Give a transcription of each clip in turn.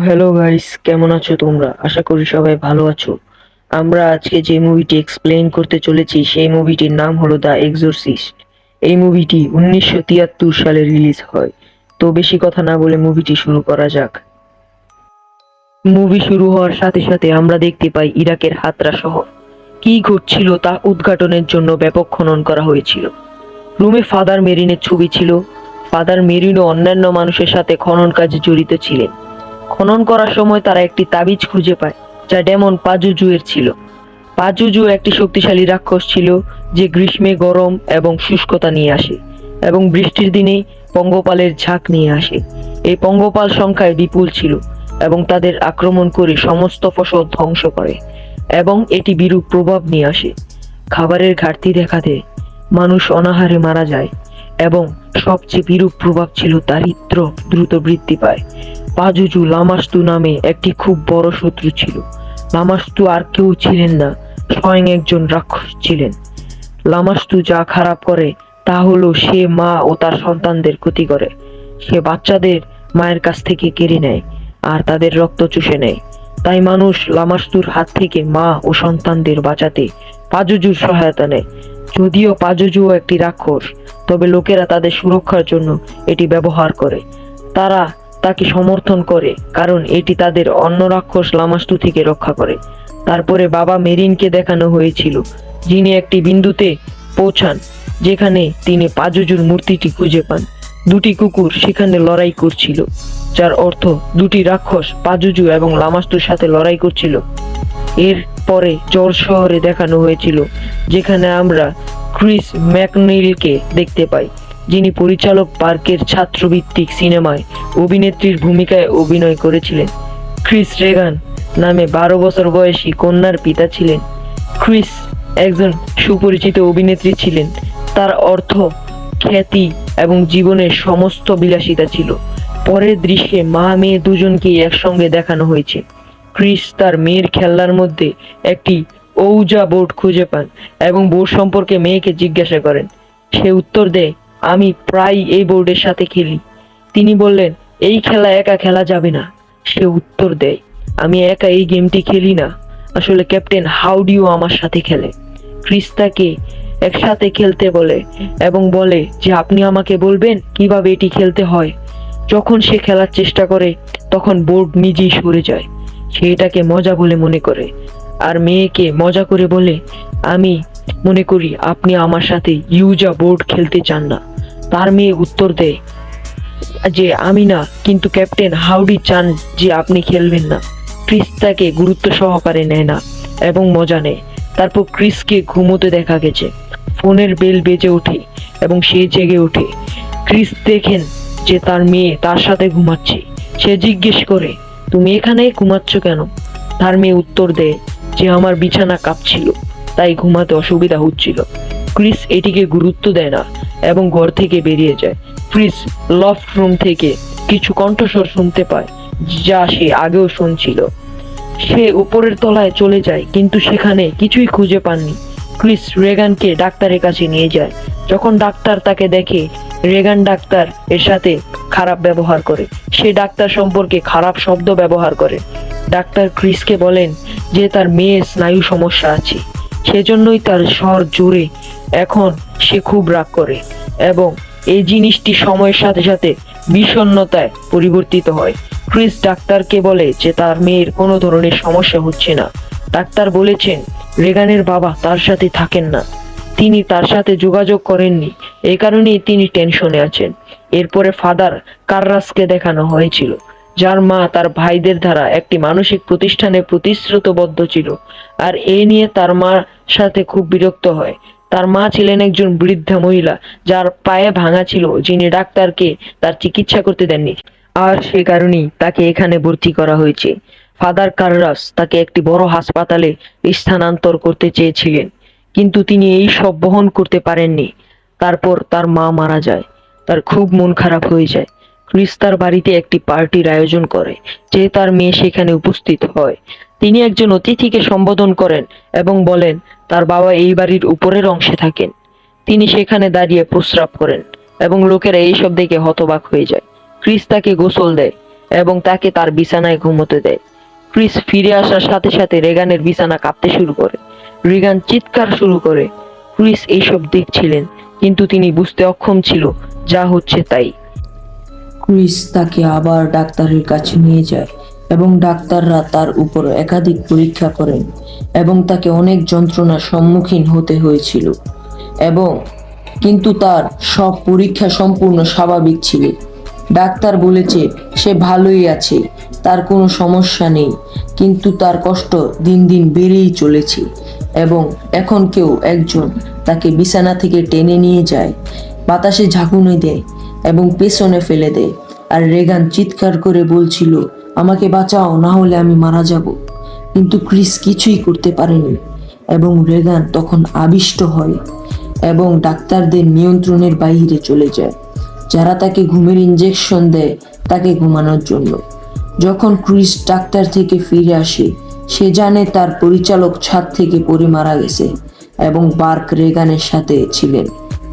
Hello guys, কেমন আছো তোমরা? আশা করি সবাই ভালো আছো। আমরা আজকে যে মুভিটি এক্সপ্লেইন করতে চলেছি সেই মুভিটির নাম হলো দ্য এক্সোরসিস্ট। এই মুভিটি 1973 সালে রিলিজ হয়। তো বেশি কথা না বলে মুভিটি শুরু করা যাক। মুভি শুরু হওয়ার সাথে সাথে আমরা দেখতে পাই ইরাকের হাতরা শহর। কি ঘটছিল তা উদ্ঘাটনের জন্য ব্যাপক খনন করা হয়েছিল। রুমে ফাদার মেরিনের ছবি ছিল। ফাদার মেরিনও অন্যান্য মানুষের সাথে খনন কাজে জড়িত ছিলেন। খনন করার সময় তারা একটি তাবিজ খুঁজে পায়, যা ডেমন পাজুজু এর ছিল। পাজুজু একটি শক্তিশালী রাক্ষস ছিল, যে গ্রীষ্মে গরম এবং শুষ্কতা নিয়ে আসে এবং বৃষ্টির দিনে পঙ্গপালের ঝাঁক নিয়ে আসে। এই পঙ্গপাল সংখ্যায় বিপুল ছিল এবং তাদের আক্রমণ করে সমস্ত ফসল ধ্বংস করে, এবং এটি বিরূপ প্রভাব নিয়ে আসে। খাবারের ঘাটতি দেখা দেয়, মানুষ অনাহারে মারা যায়, এবং সবচেয়ে বিরূপ প্রভাব ছিল দারিদ্র্য দ্রুত বৃদ্ধি পায়। পাজুজু লামাস্তু নামে একটি খুব বড় শত্রু ছিল। লামাস্তু আর কেউ ছিলেন না, স্বয়ং একজন রাক্ষস ছিলেন। লামাস্তু যা খারাপ করে তা হলো সে মা ও তার সন্তানদের ক্ষতি করে। সে বাচ্চাদের মায়ের কাছ থেকে কেড়ে নেয় আর তাদের রক্ত চুষে নেয়। তাই মানুষ লামাস্তুর হাত থেকে মা ও সন্তানদের বাঁচাতে পাজুজুর সহায়তা নেয়। যদিও পাজুজু একটি রাক্ষস, তবে লোকেরা তাদের সুরক্ষার জন্য এটি ব্যবহার করে। তারা তাকে সমর্থন করে কারণ এটি তাদের অন্য রাক্ষস লামাস্তু থেকে রক্ষা করে। তারপরে বাবা মেরিনকে দেখানো হয়েছিল, যিনি একটি বিন্দুতে পৌঁছান যেখানে তিনি পাজুজুর মূর্তিটি খুঁজে পান। দুটি কুকুর সেখানে লড়াই করছিল, যার অর্থ দুটি রাক্ষস পাজুজু এবং লামাস্তুর সাথে লড়াই করছিল। এর পরে জর্জ শহরে দেখানো হয়েছিল, যেখানে আমরা ক্রিস ম্যাকনিলকে দেখতে পাই, যিনি পরিচালক পার্কের ছাত্রভিত্তিক সিনেমায় অভিনেত্রীর ভূমিকায় অভিনয় করেছিলেন। ক্রিস রেগান নামে 12 বছর বয়সী কন্যার পিতা ছিলেন। ক্রিস একজন সুপরিচিত অভিনেত্রী ছিলেন। তার অর্থ, খ্যাতি এবং জীবনের সমস্ত বিলাসিতা ছিল। পরের দৃশ্যে মা মেয়ে দুজনকেই একসঙ্গে দেখানো হয়েছে। ক্রিস তার মেয়ের খেলনার মধ্যে একটি ওউজা বোর্ড খুঁজে পান এবং বোর্ড সম্পর্কে মেয়েকে জিজ্ঞাসা করেন। সে উত্তর দেয়, আমি প্রায় এই বোর্ডের সাথে খেলি। তিনি বললেন, এই খেলা একা খেলা যাবে না। সে উত্তর দেয়, আমি একা এই গেমটি খেলি না, আসলে ক্যাপ্টেন হাউডিও আমার সাথে খেলে। ক্রিস তাকে একসাথে খেলতে বলে এবং বলে যে আপনি আমাকে বলবেন কিভাবে এটি খেলতে হয়। যখন সে খেলার চেষ্টা করে তখন বোর্ড নিজেই সরে যায়। সে এটাকে মজা বলে মনে করে আর মেয়েকে মজা করে বলে, আমি মনে করি আপনি আমার সাথে ইউজা বোর্ড খেলতে চান না। তার মেয়ে উত্তর দেয় যে আমি না, কিন্তু ক্যাপ্টেন হাউডি চান যে আপনি খেলবেন না। ক্রিস তাকে গুরুত্ব সহকারে নেয় না এবং মজা নেয়। তারপর ক্রিসকে ঘুমোতে দেখা গেছে। ফোনের বেল বেজে ওঠে এবং সে জেগে ওঠে। ক্রিস দেখেন যে তার মেয়ে তার সাথে ঘুমাচ্ছে। সে জিজ্ঞেস করে, তুমি এখানে ঘুমাচ্ছ কেন? তার মেয়ে উত্তর দেয় যে আমার বিছানা কাঁপছিল, তাই ঘুমাতে অসুবিধা হচ্ছিল। ক্রিস এটিকে গুরুত্ব দেয় না এবং ঘর থেকে বেরিয়ে যায়। ক্রিস লফট রুম থেকে কিছু কণ্ঠস্বর শুনতে পায়, যা সে আগেও শুনছিল। সে উপরের তলায় চলে যায়, কিন্তু সেখানে কিছুই খুঁজে পাননি। ক্রিস রেগানকে ডাক্তারের কাছে নিয়ে যায়। যখন ডাক্তার তাকে দেখে, রেগান ডাক্তার এর সাথে খারাপ ব্যবহার করে। সে ডাক্তার সম্পর্কে খারাপ শব্দ ব্যবহার করে। ডাক্তার ক্রিসকে বলেন যে তার মেয়ের স্নায়ু সমস্যা আছে, সেজন্যই তার স্বর জোরে। এখন সে খুব রাগ করে এবং এই জিনিসটি সময়ের সাথে সাথে বিষণ্ণতায় পরিবর্তিত হয়। ক্রিস ডাক্তারকে বলে যে তার মেয়ের কোনো ধরনের সমস্যা হচ্ছে না। ডাক্তার বলেছেন রেগানের বাবা তার সাথে থাকেন না, তিনি তার সাথে যোগাযোগ করেননি, এই কারণেই তিনি টেনশনে আছেন। এরপরে ফাদার কার্রাসকে দেখানো হয়েছিল, যার মা তার ভাইদের দ্বারা একটি মানসিক প্রতিষ্ঠানে প্রতিশ্রুতবদ্ধ ছিল, আর এই নিয়ে তার মার সাথে খুব বিরক্ত হয়। তার মা ছিলেন একজন বৃদ্ধা মহিলা, যার পায়ে ভাঙা ছিল, যিনি ডাক্তারকে তার চিকিৎসা করতে দেননি, আর সে কারণেই তাকে এখানে ভর্তি করা হয়েছে। ফাদার কার্রাস তাকে একটি বড় হাসপাতালে স্থানান্তর করতে চেয়েছিলেন, কিন্তু তিনি এই সব বহন করতে পারেননি। তারপর তার মা মারা যায়। তার খুব মন খারাপ হয়ে যায়। ক্রিস তার বাড়িতে একটি পার্টির আয়োজন করে, যে তার মেয়ে সেখানে উপস্থিত হয়। তিনি একজন অতিথিকে সম্বোধন করেন এবং বলেন তার বাবা এই বাড়ির উপরের অংশে থাকেন। তিনি সেখানে দাঁড়িয়ে প্রস্রাব করেন এবং লোকেরা এইসব দেখে হতবাক হয়ে যায়। ক্রিস তাকে গোসল দেয় এবং তাকে তার বিছানায় ঘুমোতে দেয়। ক্রিস ফিরে আসার সাথে সাথে রেগানের বিছানা কাঁপতে শুরু করে। রেগান চিৎকার শুরু করে। ক্রিস এইসব দেখছিলেন, কিন্তু তিনি বুঝতে অক্ষম ছিল যা হচ্ছে তাই। ক্রিস তাকে আবার ডাক্তারের কাছে নিয়ে যায় এবং ডাক্তাররা তার উপর একাধিক পরীক্ষা করেন এবং তাকে অনেক যন্ত্রণার সম্মুখীন হতে হয়েছিল এবং কিন্তু তার সব পরীক্ষা সম্পূর্ণ স্বাভাবিক ছিল। ডাক্তার বলেছে সে ভালোই আছে, তার কোনো সমস্যা নেই, কিন্তু তার কষ্ট দিন দিন বেড়েই চলেছে এবং এখন কেউ একজন তাকে বিছানা থেকে টেনে নিয়ে যায়, বাতাসে ঝাঁকুনি দেয় এবং পেছনে ফেলে দেয়। আর রেগান চিৎকার করে বলছিল, আমাকে বাঁচাও, না হলে আমি মারা যাব। কিন্তু ক্রিস কিছুই করতে পারেনি এবং রেগান তখন আবিষ্ট হয় এবং ডাক্তারদের নিয়ন্ত্রণের বাইরে চলে যায়, যারা তাকে ঘুমের ইঞ্জেকশন দেয় তাকে ঘুমানোর জন্য। যখন ক্রিস ডাক্তার থেকে ফিরে আসে, সে জানে তার পরিচালক ছাদ থেকে পড়ে মারা গেছে এবং বার্ক রেগানের সাথে ছিলেন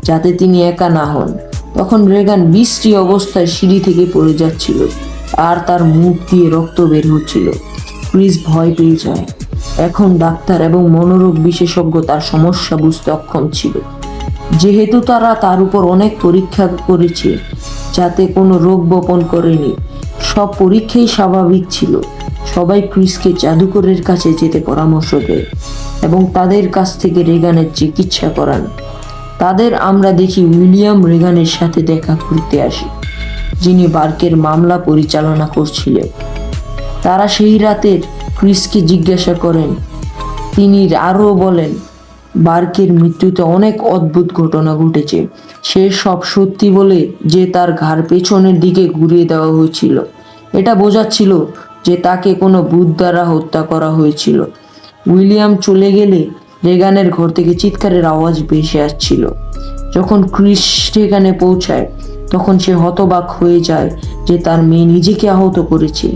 যাতে তিনি একা না হন। তখন রেগান বিশ্রী অবস্থায় সিঁড়ি থেকে পড়ে যাচ্ছিল আর তার মুখ দিয়ে রক্ত বের হচ্ছিল। ক্রিস ভয় পেয়ে যায়। এখন ডাক্তার এবং মনোরোগ বিশেষজ্ঞ তার সমস্যা বুঝতে অক্ষম ছিল, যেহেতু তারা তার উপর অনেক পরীক্ষা করেছে যাতে কোনো রোগ বপন করেনি। সব পরীক্ষাই স্বাভাবিক ছিল। সবাই ক্রিসকে জাদুকরের কাছে যেতে পরামর্শ দেয় এবং তাদের কাছ থেকে রেগানের চিকিৎসা করান। তাদের আমরা দেখি উইলিয়াম রেগানের সাথে দেখা করতে আসে, যিনি বার্কের মামলা পরিচালনা করছিলেন। তারা সেই রাতের ক্রিসকে জিজ্ঞাসা করেন। তিনি আরও বলেন, বার্কের মৃত্যুতে অনেক অদ্ভুত ঘটনা ঘটেছে। সে সব সত্যি বলে যে তার ঘাড় পেছনের দিকে ঘুরিয়ে দেওয়া হয়েছিল। এটা বোঝাচ্ছিল যে তাকে কোনো ভূত দ্বারা হত্যা করা হয়েছিল। উইলিয়াম চলে গেলে রেগানের ঘর থেকে চিৎকারের আওয়াজ ভেসে আসছিল। যখন ক্রিস সেখানে পৌঁছায়, তখন সে হতবাক হয়ে যায় যে তার মেয়ে নিজেকে আহত করেছে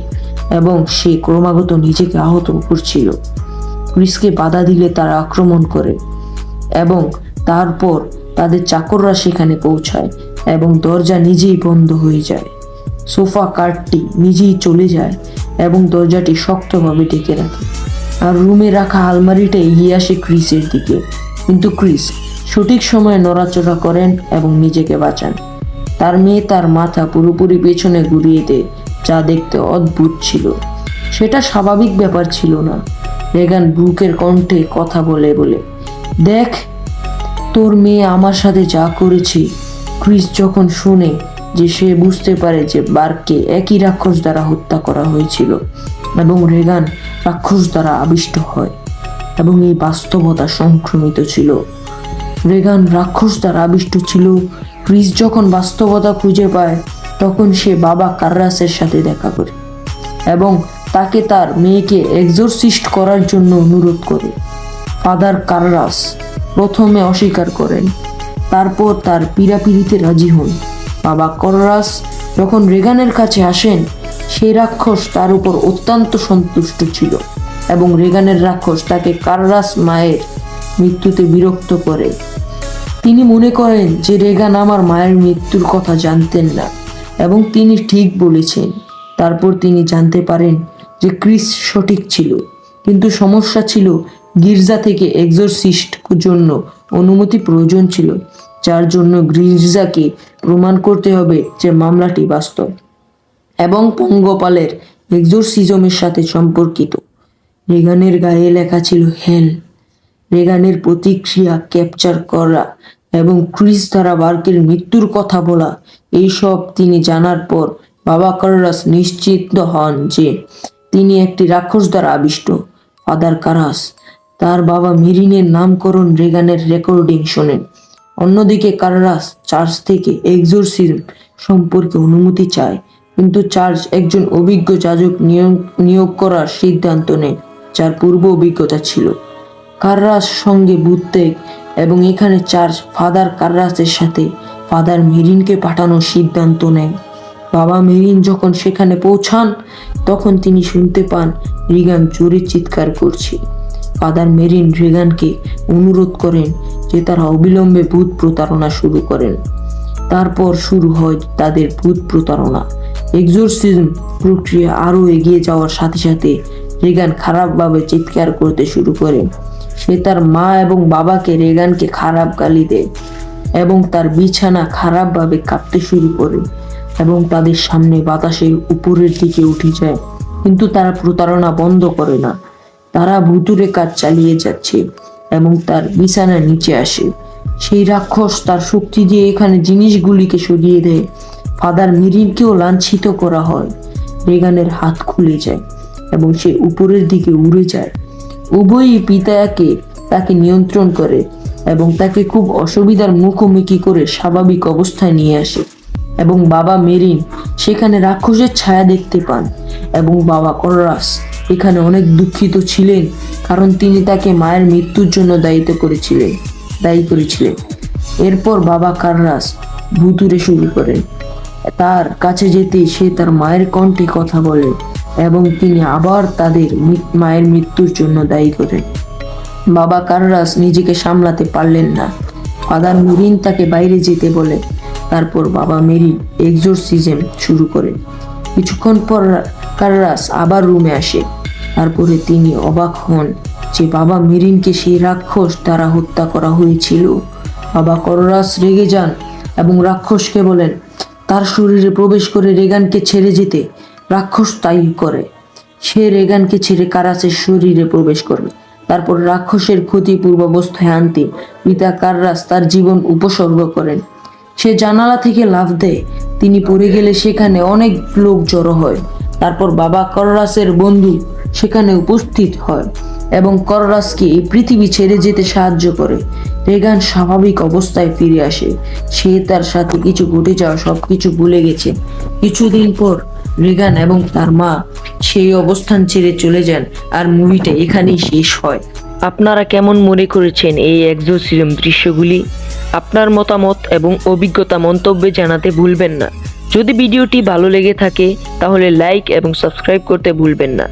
এবং সে ক্রমাগত নিজেকে আহত করছিল। ক্রিসকে বাধা দিলে তারা আক্রমণ করে এবং তারপর তাদের চাকররা সেখানে পৌঁছায় এবং দরজা নিজেই বন্ধ হয়ে যায়। সোফা কার্ডটি নিজেই চলে যায় এবং দরজাটি শক্তভাবে ঢেকে রাখে। আর রুমে রাখা আলমারিটা এগিয়ে আসে ক্রিসের দিকে, কিন্তু ক্রিস সঠিক সময়ে নড়াচড়া করেন এবং নিজেকে বাঁচান। তার মেয়ে তার মাথা পুরোপুরি পেছনে ঘুরিয়ে দেয়, যা দেখতে অদ্ভুত ছিল। সেটা স্বাভাবিক ব্যাপার ছিল না। রেগান বুকের কণ্ঠে কথা বলে বলে, দেখ তোর মেয়ে আমার সাথে যা করেছে। ক্রিস যখন শুনে যে সে বুঝতে পারে যে বার্ককে একই রাক্ষস দ্বারা হত্যা করা হয়েছিল এবং রেগান রাক্ষস দ্বারা আবিষ্ট হয় এবং এই বাস্তবতা সংক্রমিত ছিল। রেগান রাক্ষস দ্বারা আবিষ্ট ছিল। ক্রিস যখন বাস্তবতা খুঁজে পায়, তখন সে বাবা কার্রাসের সাথে দেখা করে এবং তাকে তার মেয়েকে এক্সোরসিস্ট করার জন্য অনুরোধ করে। ফাদার কার্রাস প্রথমে অস্বীকার করেন, তারপর তার পীড়াপিড়িতে রাজি হন। বাবা কার্রাস যখন রেগানের কাছে আসেন, সেই রাক্ষস তার উপর অত্যন্ত সন্তুষ্ট ছিল এবং রেগানের রাক্ষস তাকে কার্রাস মায়ের মৃত্যুতে বিরক্ত করে। তিনি মনে করেন যে রেগান আমার মায়ের মৃত্যুর কথা জানতেন না এবং তিনি ঠিক বলেছেন। তারপর তিনি জানতে পারেন যে ক্রিস সঠিক ছিল, কিন্তু সমস্যা ছিল গির্জা থেকে এক্সোরসিস্ট জন্য অনুমতি প্রয়োজন ছিল, যার জন্য গির্জাকে প্রমাণ করতে হবে যে মামলাটি বাস্তব এবং পঙ্গপালের এক্সোরসিজমের সাথে সম্পর্কিত। রেগানের গায়ে লেখা ছিল হেল। রেগানের প্রতিক্রিয়া ক্যাপচার করা এবং ক্রিস দ্বারা বার্কের মৃত্যুর কথা বলা, এইসব তিনি জানার পর বাবা কার্রাস নিশ্চিত হন যে তিনি একটি রাক্ষস দ্বারা আবিষ্ট। ফাদার কার্রাস তার বাবা মেরিনের নামকরণ রেগানের রেকর্ডিং শোনেন। অন্যদিকে কার্রাস চার্চ থেকে এক্সোরসিজম সম্পর্কে অনুমতি চায়, কিন্তু চার্চ একজন অভিজ্ঞ যাজক নিয়োগ করার সিদ্ধান্ত নেয়, যার পূর্ব অভিজ্ঞতা ছিল। কার্রাস সঙ্গে বুত্তেক এবং এখানে চার্চ ফাদার কার্রাসের সাথে ফাদার মেরিনকে পাঠানোর সিদ্ধান্ত নেয়। বাবা মেরিন যখন সেখানে পৌঁছান, তখন তিনি শুনতে পান রেগান জোরে চিৎকার করছে। ফাদার মেরিন রেগানকে অনুরোধ করেন যে তারা অবিলম্বে ভূত প্রতারণা শুরু করেন। তারপর শুরু হয় তাদের ভূত প্রতারণা। এক্সোরসিজম প্রক্রিয়া আরো এগিয়ে যাওয়ার সাথে সাথে রেগান খারাপভাবে চিৎকার করতে শুরু করে। সে তার মা এবং বাবাকে রেগানকে খারাপ গালি দেয় এবং তার বিছানা খারাপভাবে কাঁপতে শুরু করে এবং তাদের সামনে বাতাসের উপরের দিকে উঠে যায়। কিন্তু তারা প্রতারণা বন্ধ করে না। তারা ভুতুরে কাজ চালিয়ে যাচ্ছে এবং তার বিছানার নিচে আসে। সেই রাক্ষস তার শক্তি দিয়ে এখানে জিনিসগুলিকে সরিয়ে দেয়। ফাদার মেরিনকেও লাঞ্ছিত করা হয়। রেগানের হাত খুলে যায় এবং সে উপরের দিকে উড়ে যায়। উভয়ই পিতাকে তাকে নিয়ন্ত্রণ করে এবং তাকে খুব অসুবিধার মুখোমুখি করে স্বাভাবিক অবস্থায় নিয়ে আসে। এবং বাবা মেরিন সেখানে রাক্ষসের ছায়া দেখতে পান এবং বাবা কররাস এখানে অনেক দুঃখিত ছিলেন, কারণ তিনি তাকে মায়ের মৃত্যুর জন্য দায়ী করেছিলেন। এরপর বাবা কাররাস ভুতুরে শুরু করেন। তার কাছে যেতে সে তার মায়ের কণ্ঠে কথা বলে এবং তিনি আবার তাদের মায়ের মৃত্যুর জন্য দায়ী করেন। বাবা কাররাস নিজেকে সামলাতে পারলেন না। ফাদার মেরিন তাকে বাইরে যেতে বলে। তারপর বাবা মেরিন এক্সোরসিজম শুরু করে। কিছুক্ষণ পর কাররাস আবার রুমে আসে। তারপরে তিনি অবাক হন যে বাবা মেরিনকে সেই রাক্ষস দ্বারা হত্যা করা হয়েছিল। বাবা কররাস রেগে যান এবং রাক্ষসকে বলেন তার শরীরে প্রবেশ করে রেগানকে ছেড়ে যেতে। রাক্ষস তাই করে। সে রেগানকে ছেড়ে কারাসের শরীরে প্রবেশ করে। তারপর রাক্ষসের ক্ষতি পূর্বাবস্থায় আনতে পিতা কাররাস তার জীবন উপসর্গ করেন। সে জানালা থেকে লাফ দেয়। তিনি পড়ে গেলে সেখানে অনেক লোক জড়ো হয়। তারপর বাবা কররাসের বন্ধু সেখানে উপস্থিত হয় এবং কররাসকে এই পৃথিবী ছেড়ে যেতে সাহায্য করে। রেগান স্বাভাবিক অবস্থায় ফিরে আসে। সে তার সাথে কিছু ঘটে যাওয়া সবকিছু ভুলে গেছে। কিছুদিন পর রেগান এবং তার মা সেই অবস্থান ছেড়ে চলে যান আর মুভিটা এখানেই শেষ হয়। আপনারা কেমন মনে করেছেন এই এক্সোরসিজম দৃশ্যগুলি? আপনার মতামত এবং অভিজ্ঞতা মন্তব্যে জানাতে ভুলবেন না। যদি ভিডিওটি ভালো লেগে থাকে তাহলে লাইক এবং সাবস্ক্রাইব করতে ভুলবেন না।